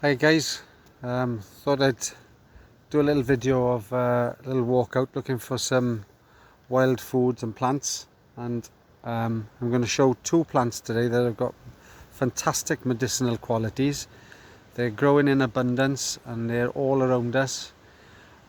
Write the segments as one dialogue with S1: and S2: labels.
S1: Hi guys, thought I'd do a little video of a little walkout looking for some wild foods and plants, and I'm going to show two plants today that have got fantastic medicinal qualities. They're growing in abundance and they're all around us,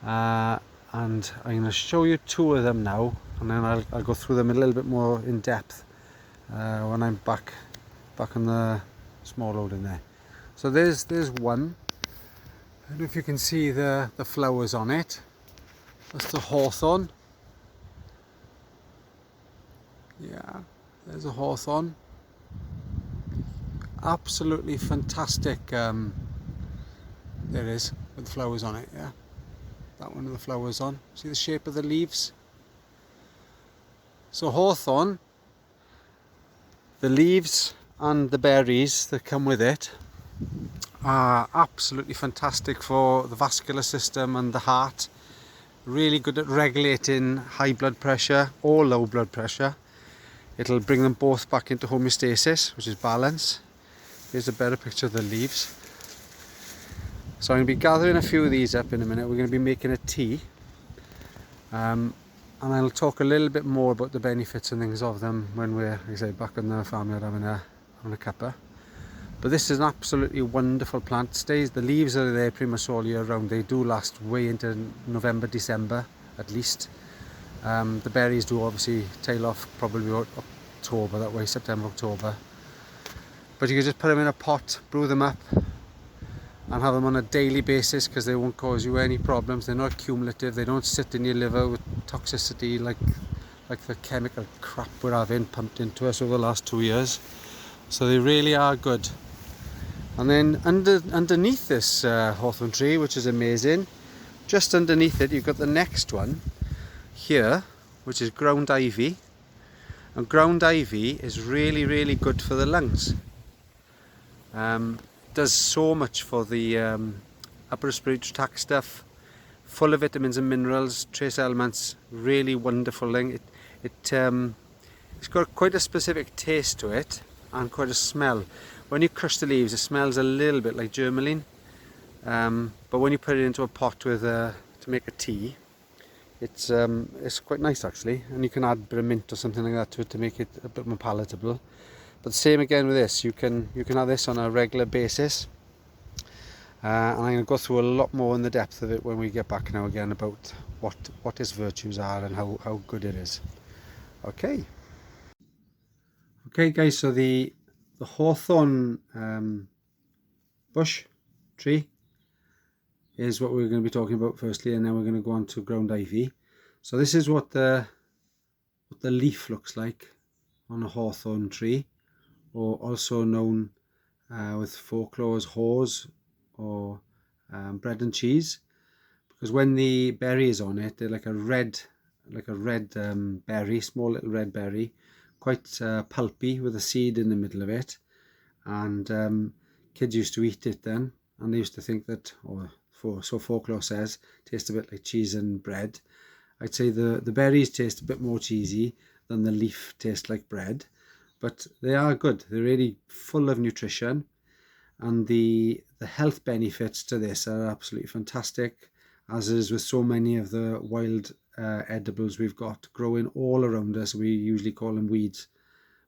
S1: and I'm going to show you two of them now, and then I'll go through them a little bit more in depth when I'm back on the small road in there. So there's one. I don't know if you can see the flowers on it. That's the hawthorn. Yeah, there's a hawthorn. Absolutely fantastic. There it is, with flowers on it. Yeah, that one with the flowers on. See the shape of the leaves? So hawthorn, the leaves and the berries that come with it are absolutely fantastic for the vascular system and the heart. Really good at regulating high blood pressure or low blood pressure. It'll bring them both back into homeostasis, which is balance. Here's a better picture of the leaves. So I'm going to be gathering a few of these up in a minute. We're going to be making a tea. And I'll talk a little bit more about the benefits and things of them when we're, like I say, back in the farmyard having a cuppa. But this is an absolutely wonderful plant. The leaves are there pretty much all year round. They do last way into November, December at least. The berries do obviously tail off probably about October, that way, September, October. But you can just put them in a pot, brew them up, and have them on a daily basis because they won't cause you any problems. They're not cumulative. They don't sit in your liver with toxicity like the chemical crap we're having pumped into us over the last 2 years. So they really are good. And then underneath this hawthorn tree, which is amazing, just underneath it you've got the next one here, which is ground ivy. And ground ivy is really good for the lungs. Does so much for the upper respiratory tract stuff, full of vitamins and minerals, trace elements, really wonderful thing. It's got quite a specific taste to it and quite a smell. When you crush the leaves, it smells a little bit like germaline, but when you put it into a pot with to make a tea, it's quite nice actually, and you can add a bit of mint or something like that to it to make it a bit more palatable. But same again with this, you can have this on a regular basis, and I'm going to go through a lot more in the depth of it when we get back now again about what its virtues are and how good it is. Okay guys, so the hawthorn bush tree is what we're going to be talking about firstly, and then we're going to go on to ground ivy. So this is what the leaf looks like on a hawthorn tree, or also known with folklore as haws or bread and cheese, because when the berry is on it, they're like a red berry, small little red berry, quite pulpy with a seed in the middle of it. And kids used to eat it then, and they used to think that, so folklore says, tastes a bit like cheese and bread. I'd say the berries taste a bit more cheesy than the leaf tastes like bread, but they are good. They're really full of nutrition, and the health benefits to this are absolutely fantastic, as is with so many of the wild edibles we've got growing all around us. We usually call them weeds,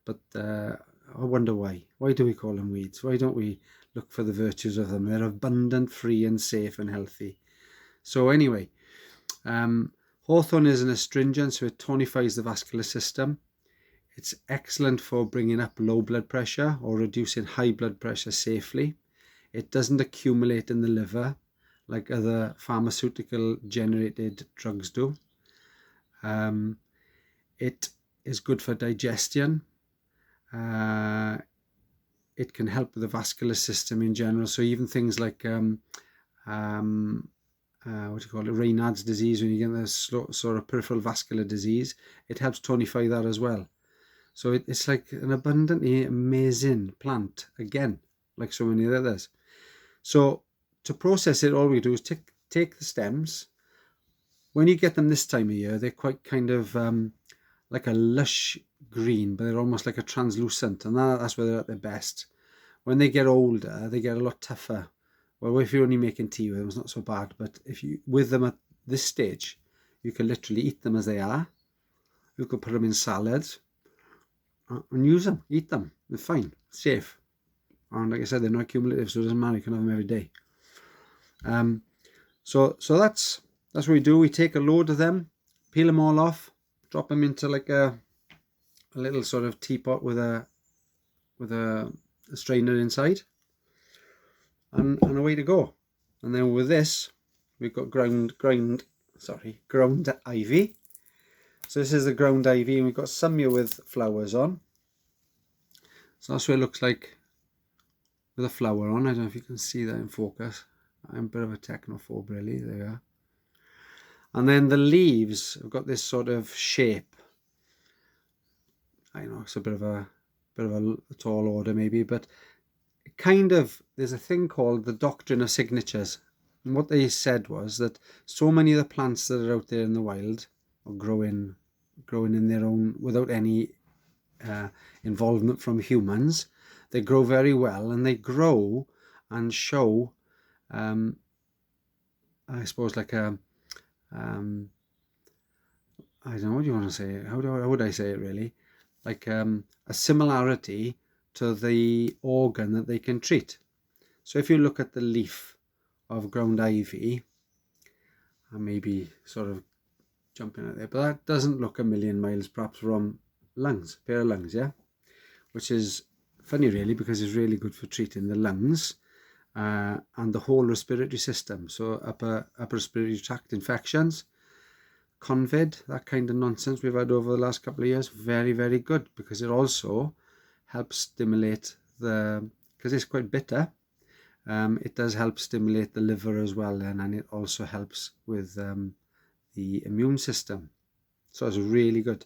S1: but I wonder why. Why do we call them weeds? Why don't we look for the virtues of them? They're abundant, free and safe and healthy. So anyway, hawthorn is an astringent, so it tonifies the vascular system. It's excellent for bringing up low blood pressure or reducing high blood pressure safely. It doesn't accumulate in the liver like other pharmaceutical generated drugs do. It is good for digestion. It can help with the vascular system in general. So even things like Raynaud's disease, when you get this sort of peripheral vascular disease, it helps tonify that as well. So it's like an abundantly amazing plant, again, like so many others. So to process it, all we do is take the stems. When you get them this time of year, they're quite kind of like a lush green, but they're almost like a translucent, and that's where they're at their best. When they get older, they get a lot tougher, Well, if you're only making tea with them, it's not so bad. But if you with them at this stage, you can literally eat them as they are. You could put them in salads and use them, eat them. They're fine, safe. And like I said, they're not cumulative, so it doesn't matter. You can have them every day. So that's what we do. We take a load of them, peel them all off, drop them into like a little sort of teapot with a strainer inside, and away to go. And then with this, we've got ground ivy. So this is the ground ivy, and we've got some here with flowers on. So that's what it looks like with a flower on. I don't know if you can see that in focus. I'm a bit of a technophobe, really. There we are. And then the leaves have got this sort of shape. I know it's a bit of a tall order maybe, but kind of, there's a thing called the doctrine of signatures. And what they said was that so many of the plants that are out there in the wild are growing in their own, without any involvement from humans. They grow very well, and they grow and show, I suppose, like a, I don't know, what do you want to say? How would I say it really? Like a similarity to the organ that they can treat. So if you look at the leaf of ground ivy, I may be sort of jumping out there, but that doesn't look a million miles perhaps from lungs, a pair of lungs, yeah? Which is funny really, because it's really good for treating the lungs and the whole respiratory system. So upper respiratory tract infections, COVID, that kind of nonsense we've had over the last couple of years, very, very good, because it also helps stimulate because it's quite bitter, it does help stimulate the liver as well then, and it also helps with the immune system. So it's really good.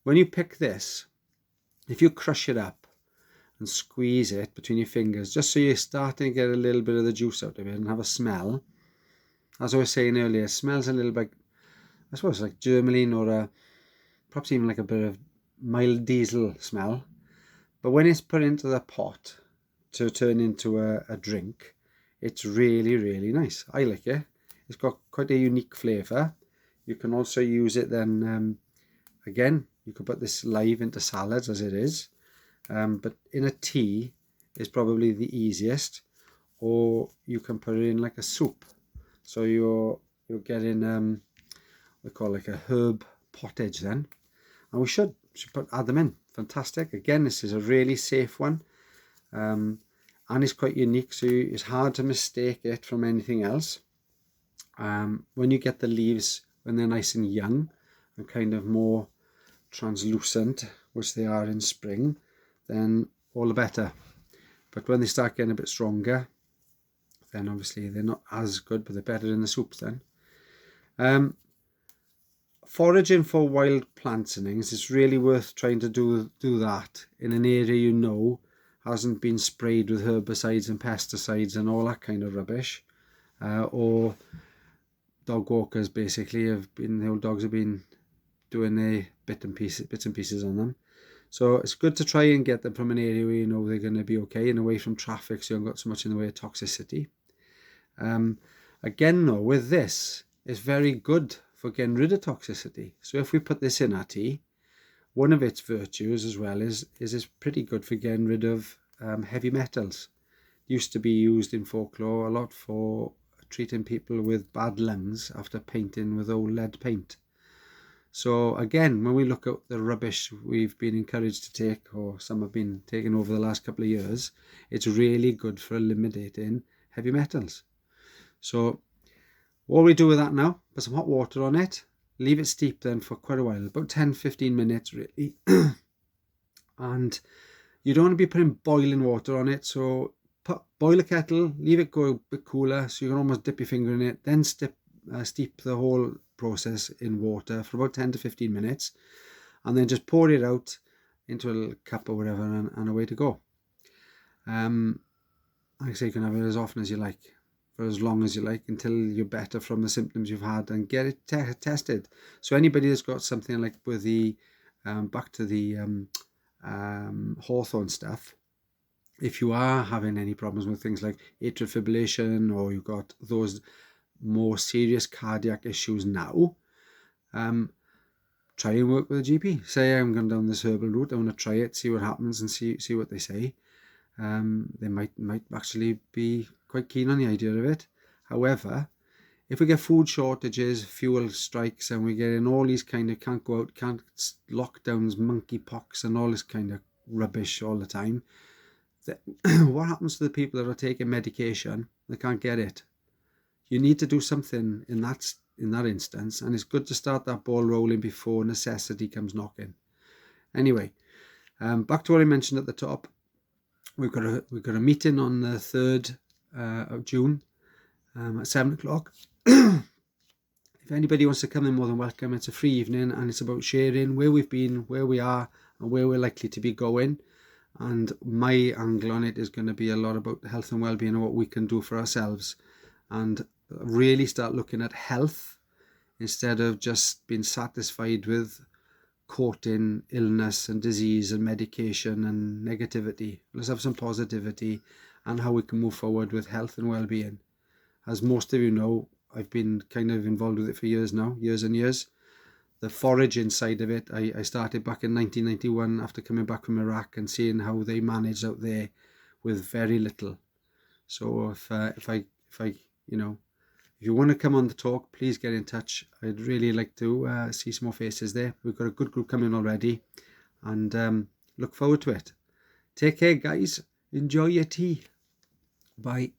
S1: When you pick this, if you crush it up and squeeze it between your fingers, just so you're starting to get a little bit of the juice out of it and have a smell, as I was saying earlier, it smells a little bit, I suppose, like germaline, or perhaps even like a bit of mild diesel smell. But when it's put into the pot to turn into a drink, it's really, really nice. I like it. It's got quite a unique flavour. You can also use it then, again, you could put this live into salads as it is. But in a tea is probably the easiest. Or you can put it in like a soup. So you're getting, we call like a herb pottage then. And we should add them in. Fantastic. Again, this is a really safe one, and it's quite unique, so it's hard to mistake it from anything else. When you get the leaves when they're nice and young and kind of more translucent, which they are in spring, then all the better. But when they start getting a bit stronger, then obviously they're not as good, but they're better in the soups then. Foraging for wild plants and things, it's really worth trying to do that in an area you know hasn't been sprayed with herbicides and pesticides and all that kind of rubbish, or dog walkers basically the old dogs have been doing their bits and pieces on them. So it's good to try and get them from an area where you know they're going to be okay and away from traffic, so you haven't got so much in the way of toxicity. Again though, with this, it's very good for getting rid of toxicity. So if we put this in our tea, one of its virtues as well is it's pretty good for getting rid of heavy metals. It used to be used in folklore a lot for treating people with bad lungs after painting with old lead paint. So again, when we look at the rubbish we've been encouraged to take, or some have been taken over the last couple of years, it's really good for eliminating heavy metals. So what we do with that now, put some hot water on it, leave it steep then for quite a while, about 10-15 minutes really. And you don't want to be putting boiling water on it, so boil a kettle, leave it go a bit cooler so you can almost dip your finger in it, then steep the whole process in water for about 10-15 minutes, and then just pour it out into a little cup or whatever, and away to go. Like I say, you can have it as often as you like, for as long as you like, until you're better from the symptoms you've had, and get it tested. So anybody that's got something like with the back to the hawthorn stuff, if you are having any problems with things like atrial fibrillation, or you've got those more serious cardiac issues now, try and work with a GP. Say, I'm going down this herbal route, I want to try it, see what happens, and see what they say. They might actually be quite keen on the idea of it. However, if we get food shortages, fuel strikes, and we get in all these kind of can't go out, can't lockdowns, monkeypox, and all this kind of rubbish all the time, what happens to the people that are taking medication? They can't get it. You need to do something in that instance, and it's good to start that ball rolling before necessity comes knocking. Anyway, back to what I mentioned at the top. We've got a meeting on the 3rd of June at 7 o'clock. If anybody wants to come, they're more than welcome. It's a free evening, and it's about sharing where we've been, where we are, and where we're likely to be going. And my angle on it is going to be a lot about health and well-being and what we can do for ourselves, and really start looking at health instead of just being satisfied with courting illness and disease and medication and negativity. Let's have some positivity and how we can move forward with health and well-being. As most of you know, I've been kind of involved with it for years now, years and years. The foraging side of it, I started back in 1991 after coming back from Iraq and seeing how they managed out there with very little. So if you want to come on the talk, please get in touch. I'd really like to see some more faces there. We've got a good group coming already, and look forward to it. Take care, guys. Enjoy your tea. Bye.